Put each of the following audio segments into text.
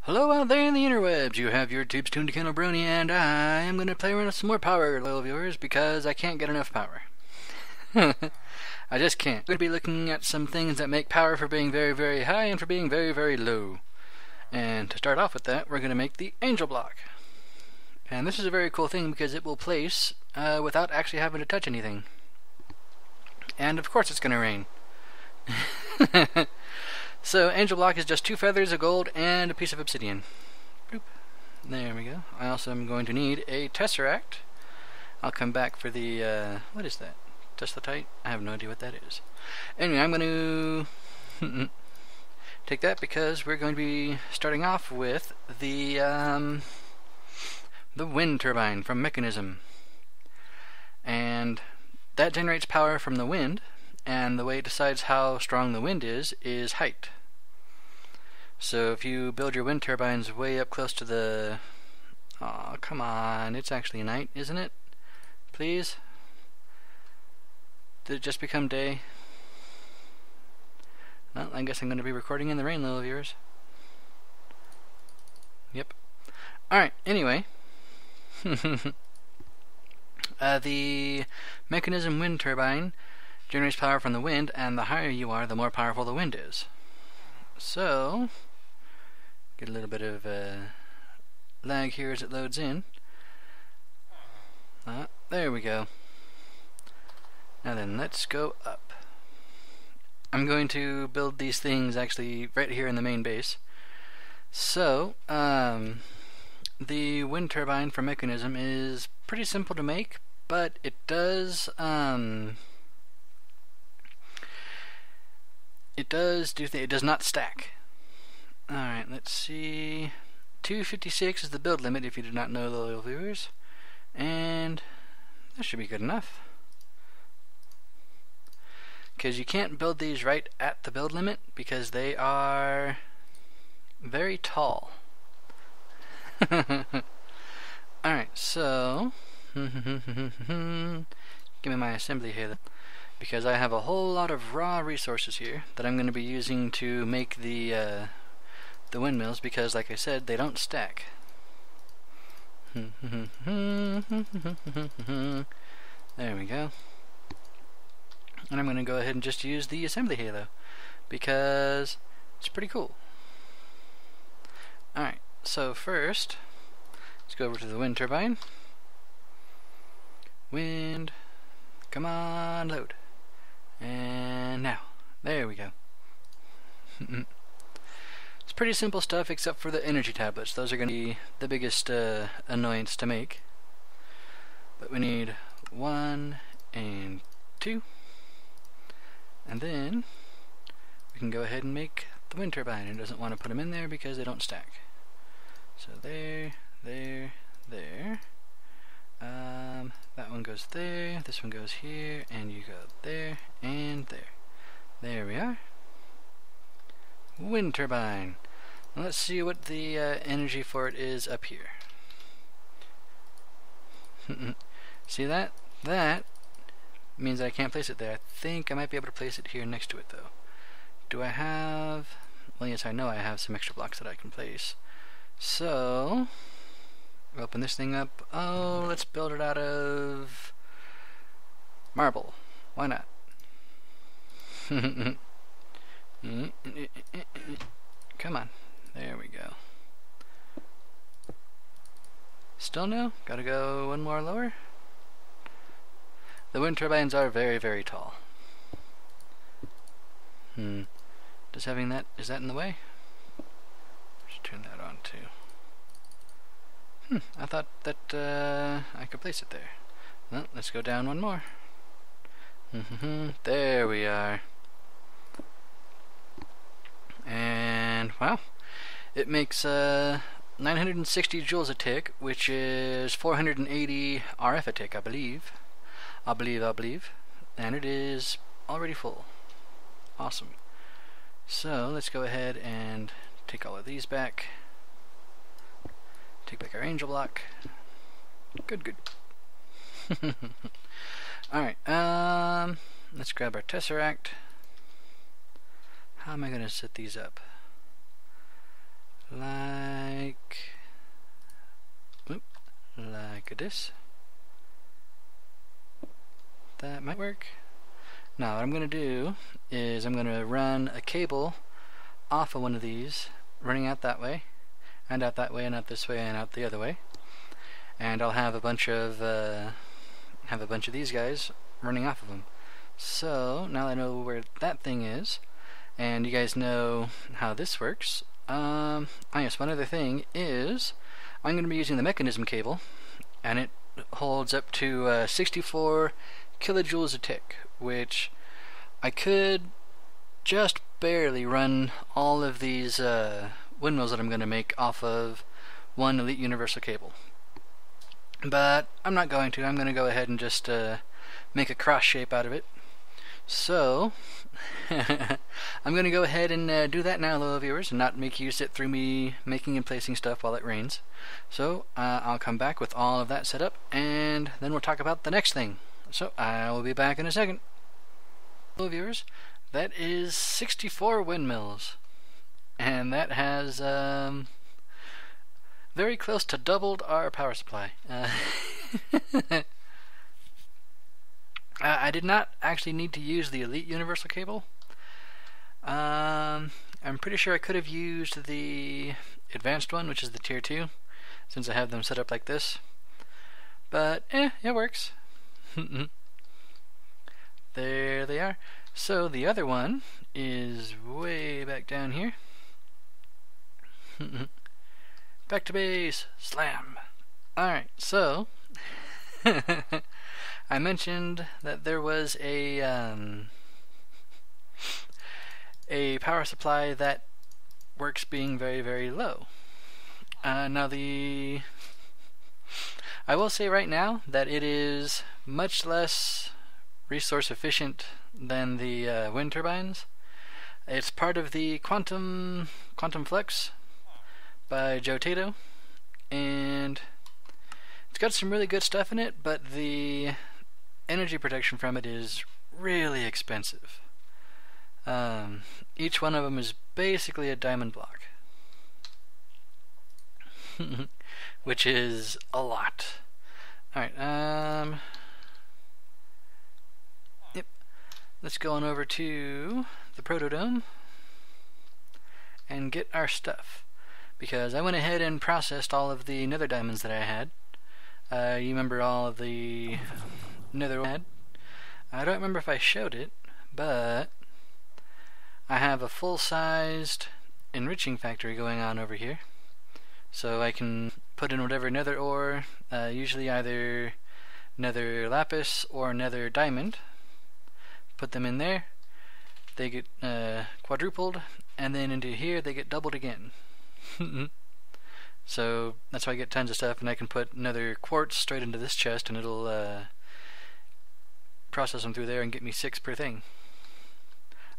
Hello out there in the interwebs, you have your tubes tuned to Kendall Brony, and I am going to play around with some more power, little viewers, because I can't get enough power. I just can't. I'm going to be looking at some things that make power for being very, very high and for being very, very low. And to start off with that, we're going to make the angel block. And this is a very cool thing because it will place without actually having to touch anything. And of course it's going to rain. So angel block is just 2 feathers of gold and a piece of obsidian. Bloop. There we go. I also am going to need a tesseract. I'll come back for the what is that? Teslatite? I have no idea what that is. Anyway, I'm going to take that because we're going to be starting off with the wind turbine from Mechanism. And that generates power from the wind, and the way it decides how strong the wind is height. So if you build your wind turbines way up close to the... Oh, come on, it's actually night, isn't it? Please? Did it just become day? Well, I guess I'm going to be recording in the rain, little viewers. Yep. Alright, anyway. The Mechanism wind turbine generates power from the wind, and the higher you are, the more powerful the wind is. So, get a little bit of lag here as it loads in. There we go. Now then, let's go up. I'm going to build these things actually right here in the main base. So, the wind turbine for Mechanism is pretty simple to make, but it does it does not stack. Alright, let's see. 256 is the build limit if you did not know, loyal viewers. And that should be good enough. Because you can't build these right at the build limit because they are very tall. Alright, so give me my assembly here, because I have a whole lot of raw resources here that I'm going to be using to make the windmills, because like I said, they don't stack. There we go. And I'm going to go ahead and just use the assembly halo because it's pretty cool. Alright, so first let's go over to the wind turbine. Wind, come on, load. And now, there we go. It's pretty simple stuff except for the energy tablets. Those are going to be the biggest annoyance to make. But we need 1 and 2. And then we can go ahead and make the wind turbine. It doesn't want to put them in there because they don't stack. So there. That one goes there, this one goes here, and you go there and there. There we are. Wind turbine. Let's see what the energy for it is up here. See that? That means I can't place it there. I think I might be able to place it here next to it though. Do I have... Well, yes, I know I have some extra blocks that I can place. So, open this thing up. Oh, let's build it out of marble. Why not? Come on. There we go. Still no? Gotta go one more lower. The wind turbines are very, very tall. Does having that, is that in the way? Let's turn that on too. I thought that I could place it there. Well, let's go down one more. There we are. And wow, it makes 960 joules a tick, which is 480 RF a tick, I believe. I believe. And it is already full. Awesome. So let's go ahead and take all of these back. Take back our angel block. Good. Alright, let's grab our tesseract. How am I going to set these up? Like at this. That might work. Now what I'm going to do is I'm going to run a cable off of one of these, running out that way, and out that way, and out this way, and out the other way. And I'll have a bunch of these guys running off of them. So now I know where that thing is, and you guys know how this works. Yes, one other thing is I'm going to be using the mechanism cable, and it holds up to 64 kilojoules a tick, which I could just barely run all of these windmills that I'm going to make off of one Elite Universal cable. But I'm not going to. I'm going to go ahead and just make a cross shape out of it. So I'm going to go ahead and do that now, little viewers, and not make you sit through me making and placing stuff while it rains. So I'll come back with all of that set up, and then we'll talk about the next thing. So I will be back in a second. Hello viewers, that is 64 windmills, and that has very close to doubled our power supply. I did not actually need to use the Elite Universal cable. I'm pretty sure I could have used the advanced one, which is the tier 2, since I have them set up like this. But it works. There they are. So the other one is way back down here. Back to base. Slam. Alright, so I mentioned that there was a power supply that works being very, very low. Now I will say right now that it is much less resource efficient than the wind turbines. It's part of the Quantum Flex by Joe Tato, and it's got some really good stuff in it, but the energy protection from it is really expensive. Each one of them is basically a diamond block, which is a lot. Alright, yep, let's go on over to the Protodome and get our stuff, because I went ahead and processed all of the nether diamonds that I had. You remember all of the nether I had? I don't remember if I showed it, but I have a full-sized enriching factory going on over here, so I can put in whatever nether ore, usually either nether lapis or nether diamond, put them in there, they get quadrupled, and then into here they get doubled again. So that's why I get tons of stuff, and I can put nether quartz straight into this chest, and it'll process them through there and get me 6 per thing.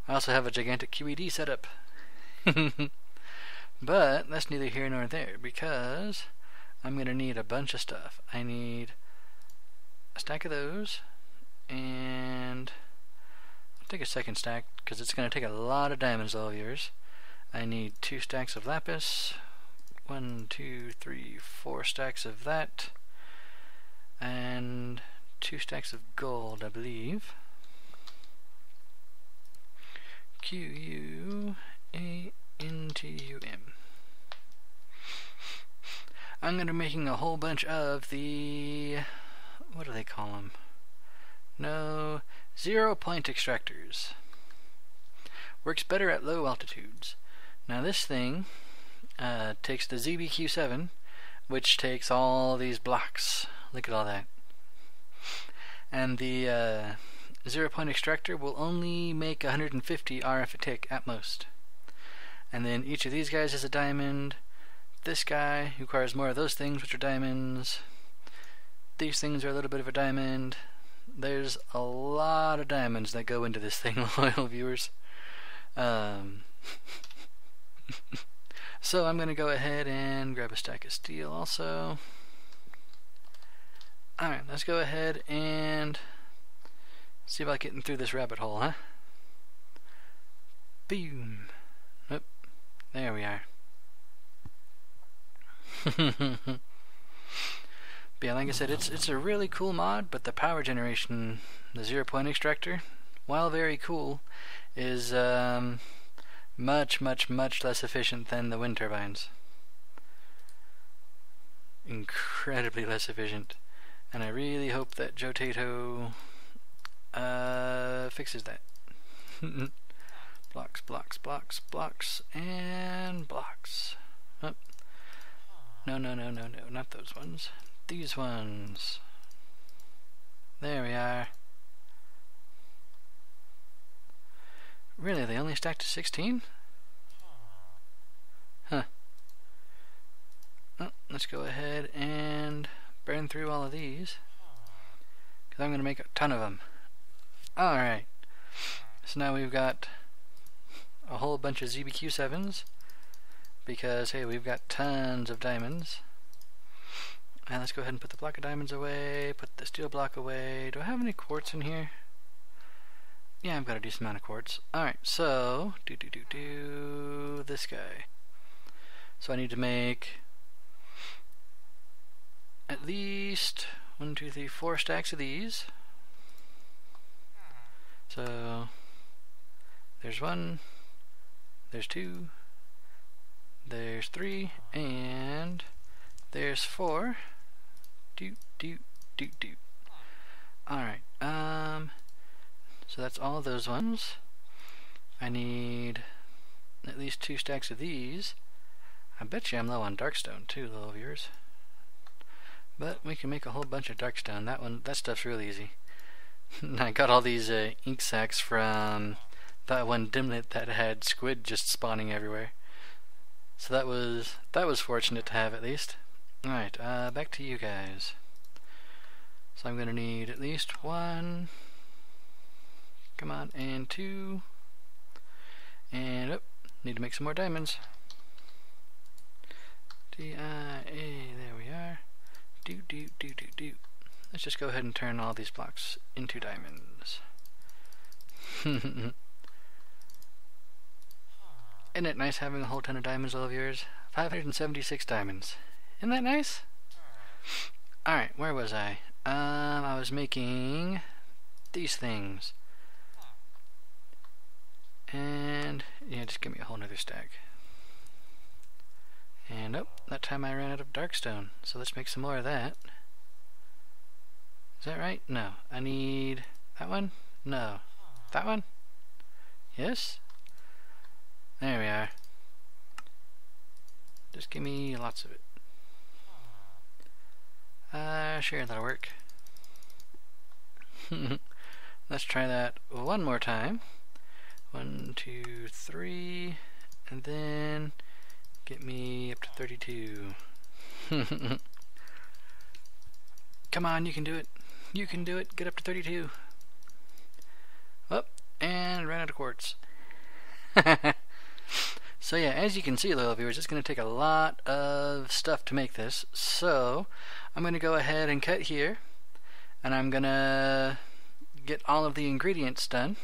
I also have a gigantic QED setup. But that's neither here nor there, because I'm going to need a bunch of stuff. I need a stack of those, and I'll take a second stack because it's going to take a lot of diamonds, all of yours. I need 2 stacks of lapis, 1, 2, 3, 4 stacks of that, and 2 stacks of gold, I believe. QUANTUM. I'm going to be making a whole bunch of the, what do they call them? No, 0-point extractors. Works better at low altitudes. Now this thing takes the ZBQ7, which takes all these blocks. Look at all that. And the 0-point extractor will only make 150 RF a tick at most. And then each of these guys is a diamond. This guy requires more of those things, which are diamonds. These things are a little bit of a diamond. There's a lot of diamonds that go into this thing, loyal viewers. So I'm going to go ahead and grab a stack of steel also. Alright, let's go ahead and see about getting through this rabbit hole, huh? Boom. Oop. There we are. yeah, like I said, it's a really cool mod, but the power generation, the 0-point extractor, while very cool, is much less efficient than the wind turbines. Incredibly less efficient. And I really hope that Joe Tato fixes that. Blocks, blocks, blocks, blocks, and blocks. Oh. No, not those ones. These ones. There we are. Really, they only stacked to 16? Huh. Oh, let's go ahead and burn through all of these, because I'm going to make a ton of them. Alright, so now we've got a whole bunch of ZBQ7s, because hey, we've got tons of diamonds. And let's go ahead and put the block of diamonds away, put the steel block away. Do I have any quartz in here? Yeah, I've got a decent amount of quartz. Alright, so this guy. So I need to make at least 1, 2, 3, 4 stacks of these. So there's 1, there's 2, there's 3, and there's 4. Alright, so that's all of those ones. I need at least 2 stacks of these. I bet you I'm low on darkstone too, little viewers. But we can make a whole bunch of darkstone. That stuff's really easy. I got all these ink sacs from that one dimlet that had squid just spawning everywhere. So that was fortunate to have at least. Alright, back to you guys. So I'm gonna need at least 1, come on, and 2, and need to make some more diamonds. D-I-A, there we are. Do. Let's just go ahead and turn all these blocks into diamonds. Isn't it nice having a whole ton of diamonds, all of yours? 576 diamonds. Isn't that nice? Alright, where was I? I was making these things. And yeah, just give me a whole nother stack. And that time I ran out of darkstone, so let's make some more of that. Is that right? No. I need that one? No. That one? Yes? There we are. Just give me lots of it. Sure, that'll work. Let's try that one more time. 1, 2, 3, and then get me up to 32. Come on, you can do it. You can do it. Get up to 32. Up, and ran out of quartz. So yeah, as you can see, little viewers, it's going to take a lot of stuff to make this. So I'm going to go ahead and cut here, and I'm going to get all of the ingredients done.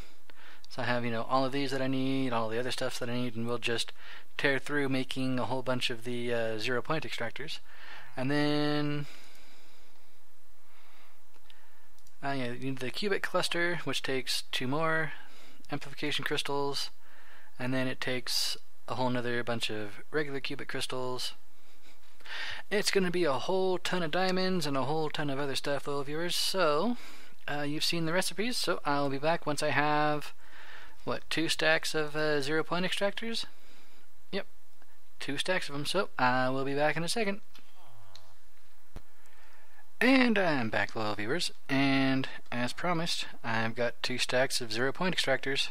So I have, all of these that I need, all the other stuff that I need, and we'll just tear through making a whole bunch of the 0-point extractors. And then you need the cubic cluster, which takes 2 more amplification crystals, and then it takes a whole nother bunch of regular cubic crystals. It's going to be a whole ton of diamonds and a whole ton of other stuff, little viewers. So you've seen the recipes, so I'll be back once I have 2 stacks of 0-point extractors? Yep, 2 stacks of them, so I will be back in a second. And I'm back, loyal viewers, and as promised, I've got 2 stacks of 0-point extractors.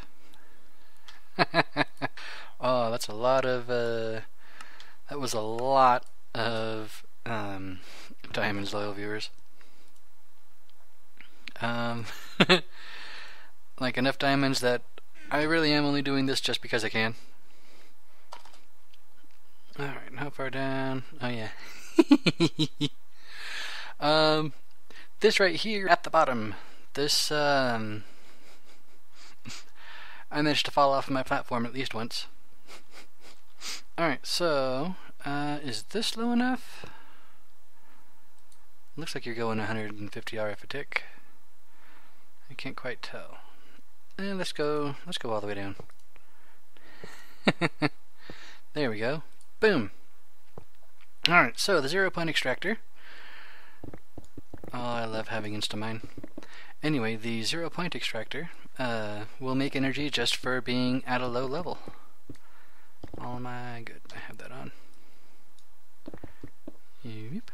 Oh, that's a lot of, that was a lot of diamonds, loyal viewers. Like enough diamonds that I really am only doing this just because I can. Alright, how far down? Oh yeah. This right here at the bottom, this I managed to fall off of my platform at least once. Alright, so is this low enough? Looks like you're going 150 RF a tick. I can't quite tell. And let's go all the way down. There we go. Boom. Alright, so the 0-point extractor. Oh, I love having Instamine. Anyway, the 0-point extractor will make energy just for being at a low level. All my good. I have that on. Yep.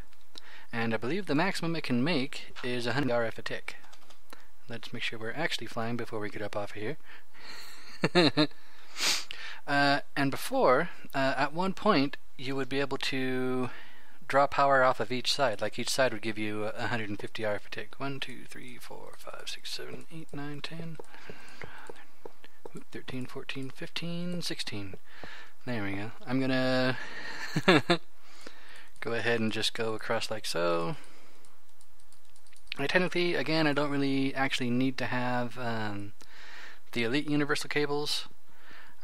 And I believe the maximum it can make is 100 RF a tick. Let's make sure we're actually flying before we get up off of here. And before, at one point, you would be able to draw power off of each side. Like each side would give you 150 RF a tick. 1, 2, 3, 4, 5, 6, 7, 8, 9, 10, 13, 14, 15, 16. There we go. I'm gonna go ahead and just go across like so. Technically, again, I don't really actually need to have the Elite Universal cables.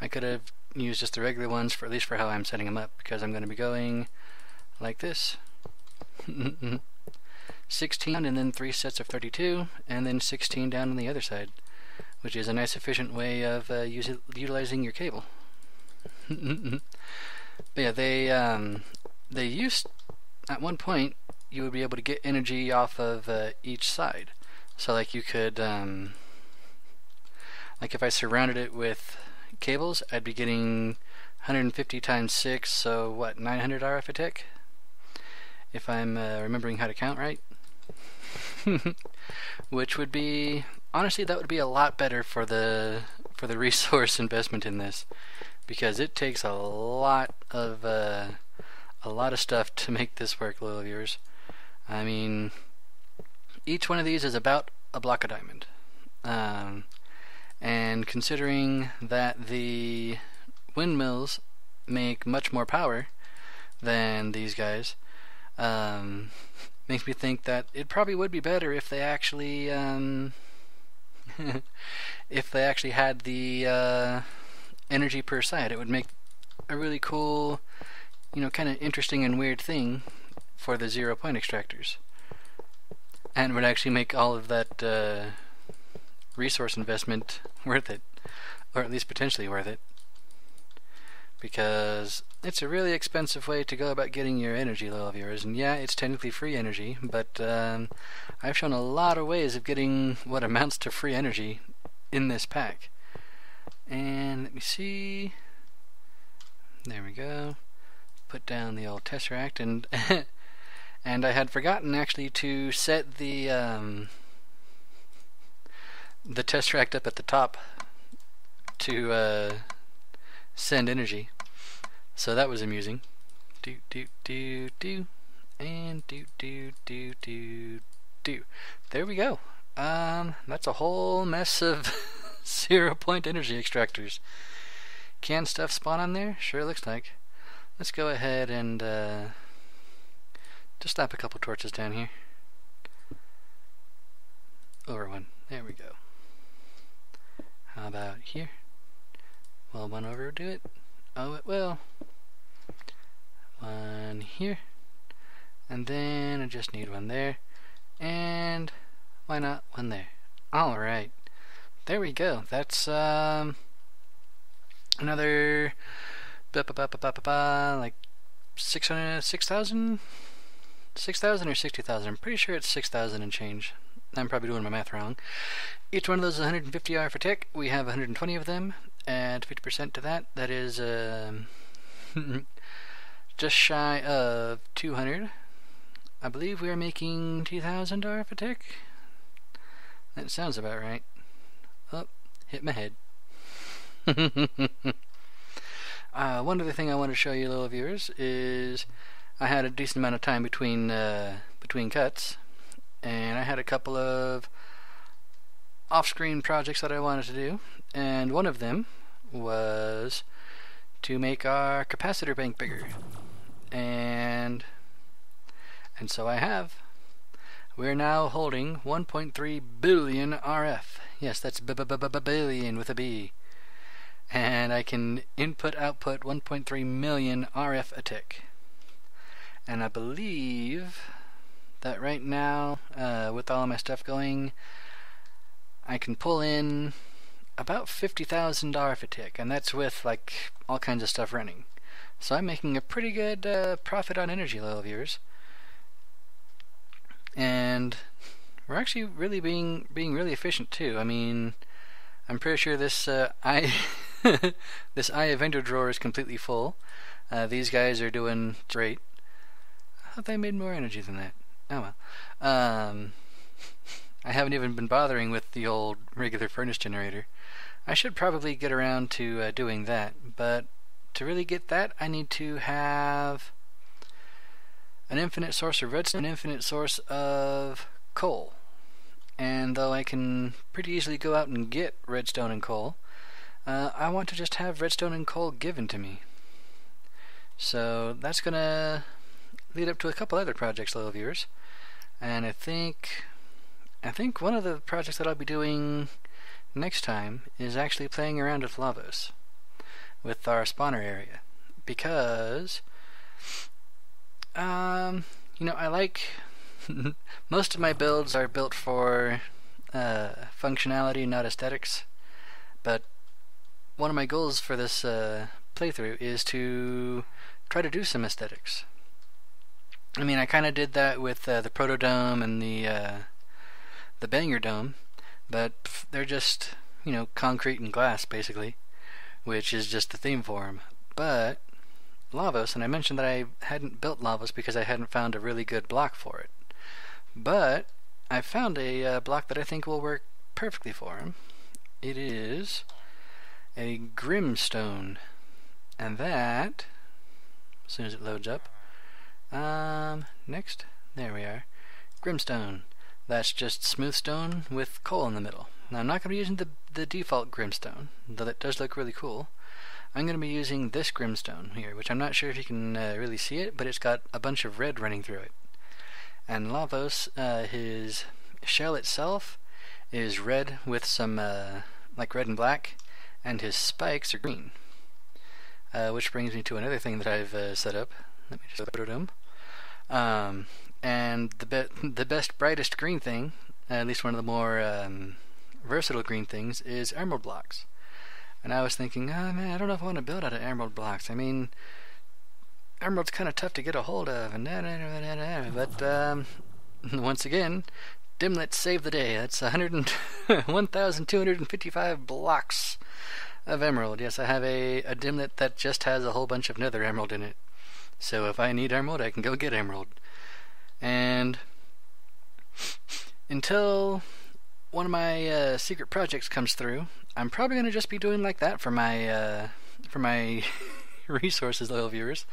I could have used just the regular ones, for at least for how I'm setting them up, because I'm going to be going like this. 16 and then 3 sets of 32, and then 16 down on the other side, which is a nice efficient way of utilizing your cable. But yeah, they used, at one point, you would be able to get energy off of each side. So like you could, like if I surrounded it with cables, I'd be getting 150 times 6, so what, 900 RF a tick? If I'm remembering how to count right. Which would be, honestly, that would be a lot better for the resource investment in this, because it takes a lot of stuff to make this work, little viewers. I mean, each one of these is about a block of diamond. And considering that the windmills make much more power than these guys, makes me think that it probably would be better if they actually if they actually had the energy per side. It would make a really cool, you know, kind of interesting and weird thing for the 0-point extractors, and would actually make all of that resource investment worth it, or at least potentially worth it, because it's a really expensive way to go about getting your energy, little viewers. And yeah, it's technically free energy, but I've shown a lot of ways of getting what amounts to free energy in this pack. And let me see, there we go, put down the old Tesseract, and and I had forgotten actually to set the Tesseract up at the top to send energy, so that was amusing. Do do do do, and do do do do do. There we go. That's a whole mess of 0-point energy extractors. Can stuff spawn on there? Sure looks like. Let's go ahead and just slap a couple torches down here. Over one. There we go. How about here? Will one overdo it? Oh, it will. One here. And then I just need one there. And why not one there? Alright. There we go. That's another like 6,000 or 60,000. I'm pretty sure it's 6,000 and change. I'm probably doing my math wrong. Each one of those is 150 RF per tick. We have 120 of them. Add 50% to that. That is just shy of 200. I believe we are making 2,000 RF per tick. That sounds about right. Oh, hit my head. One other thing I want to show you, little viewers, is I had a decent amount of time between cuts, and I had a couple of off-screen projects that I wanted to do, and one of them was to make our capacitor bank bigger, and so I have. We're now holding 1.3 billion RF. Yes, that's billion with a B. And I can input-output 1.3 million RF a tick. And I believe that right now, with all of my stuff going, I can pull in about $50,000 a tick, and that's with like all kinds of stuff running. So I'm making a pretty good profit on energy, loyal viewers. And we're actually really being really efficient too. I mean, I'm pretty sure this this eye vendor drawer is completely full. These guys are doing great. I thought they made more energy than that. Oh well. I haven't even been bothering with the old regular furnace generator. I should probably get around to doing that, but to really get that, I need to have an infinite source of redstone, an infinite source of coal. And though I can pretty easily go out and get redstone and coal, I want to just have redstone and coal given to me. So that's gonna lead up to a couple other projects, loyal viewers. And I think one of the projects that I'll be doing next time is actually playing around with lavas, with our spawner area, because you know, I like most of my builds are built for functionality, not aesthetics. But one of my goals for this playthrough is to try to do some aesthetics. I mean, I kind of did that with the Proto Dome and the Banger Dome, but they're just, you know, concrete and glass basically, which is just the theme for them. But Lavos, and I mentioned that I hadn't built Lavos because I hadn't found a really good block for it. But I found a block that I think will work perfectly for him. It is a Grimstone, and that, as soon as it loads up, next, there we are, Grimstone. That's just smooth stone with coal in the middle. Now I'm not going to be using the default Grimstone, though that does look really cool. I'm going to be using this Grimstone here, which I'm not sure if you can really see it, but it's got a bunch of red running through it. And Lavos, his shell itself is red with some like red and black, and his spikes are green. Which brings me to another thing that I've set up. Let me just put it in. And the best, brightest green thing, at least one of the more versatile green things, is emerald blocks. And I was thinking, oh man, I don't know if I want to build out of emerald blocks. I mean, emerald's kind of tough to get a hold of, and but once again, Dimlet saved the day. That's 1,255 blocks of emerald. Yes, I have a Dimlet that just has a whole bunch of nether emerald in it. So if I need emerald, I can go get emerald. And until one of my secret projects comes through, I'm probably going to just be doing like that for my resources, loyal viewers.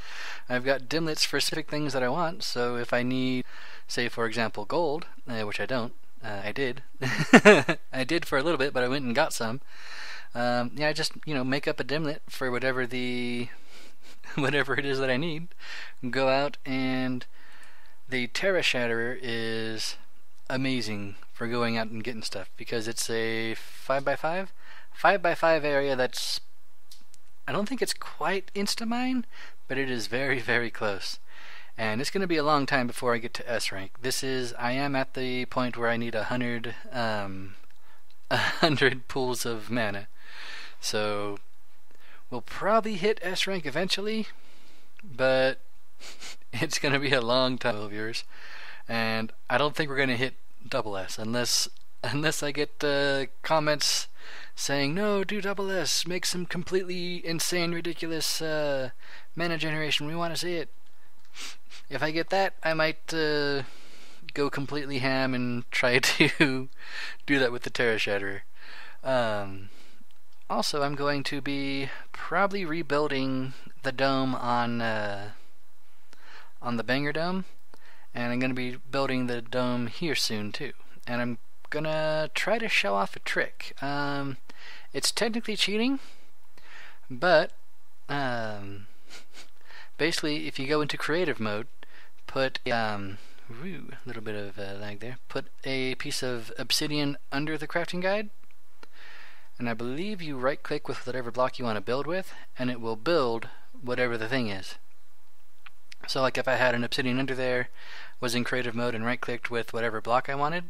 I've got dimlets for specific things that I want, so if I need, say for example, gold, which I don't, I did. I did for a little bit, but I went and got some. Yeah, I just, you know, make up a dimlet for whatever it is that I need. Go out, and the Terra Shatterer is amazing for going out and getting stuff, because it's a 5x5 area that's, I don't think it's quite insta-mine, but it is very, very close. And it's going to be a long time before I get to S rank. I am at the point where I need 100 pools of mana. So we'll probably hit S rank eventually, but it's going to be a long time, viewers. And I don't think we're going to hit double S unless I get comments saying, no, do double S, make some completely insane, ridiculous mana generation, we want to see it. If I get that, I might go completely ham and try to do that with the Terra Shatterer. Also, I'm going to be probably rebuilding the dome on the Banger Dome, and I'm going to be building the dome here soon too. And I'm gonna try to show off a trick. It's technically cheating, but basically, if you go into creative mode, put a little bit of lag there. Put a piece of obsidian under the crafting guide, and I believe you right-click with whatever block you want to build with, and it will build whatever the thing is. So like if I had an obsidian under there, was in creative mode and right-clicked with whatever block I wanted,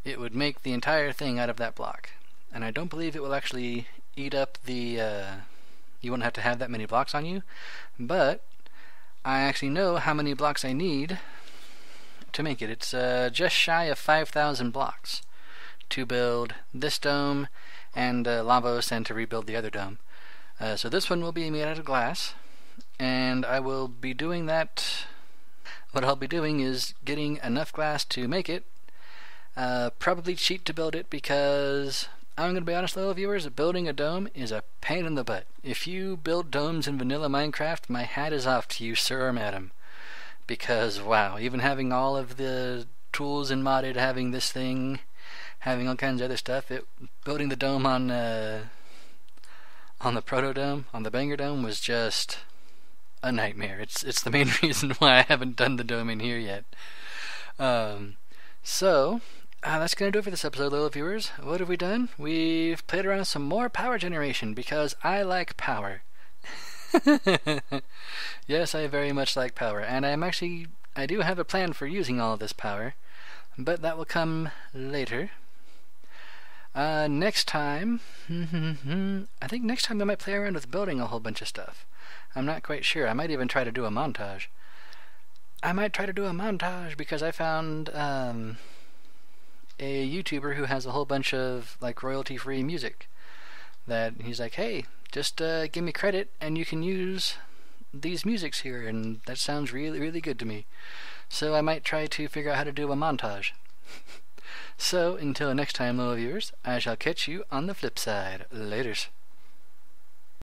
it would make the entire thing out of that block. And I don't believe it will actually eat up the... you won't have to have that many blocks on you, but I actually know how many blocks I need to make it. It's just shy of 5,000 blocks to build this dome and Lavos and to rebuild the other dome. So this one will be made out of glass, and I will be doing that. What I'll be doing is getting enough glass to make it, probably cheap to build it, because I'm going to be honest, little viewers, building a dome is a pain in the butt. If you build domes in vanilla Minecraft, my hat is off to you, sir or madam. Because, wow, even having all of the tools in modded, having this thing, having all kinds of other stuff, building the dome on the proto dome, on the banger dome, was just a nightmare. It's the main reason why I haven't done the dome in here yet. So that's going to do it for this episode, little viewers. What have we done? We've played around with some more power generation, because I like power. Yes, I very much like power, and I do have a plan for using all of this power, but that will come later. Next time, I think next time I might play around with building a whole bunch of stuff. I'm not quite sure. I might even try to do a montage. Because I found a YouTuber who has a whole bunch of like royalty-free music. That he's like, hey, just give me credit and you can use these musics here, and that sounds really, really good to me. So I might try to figure out how to do a montage. So until next time, little viewers, I shall catch you on the flip side. Laters.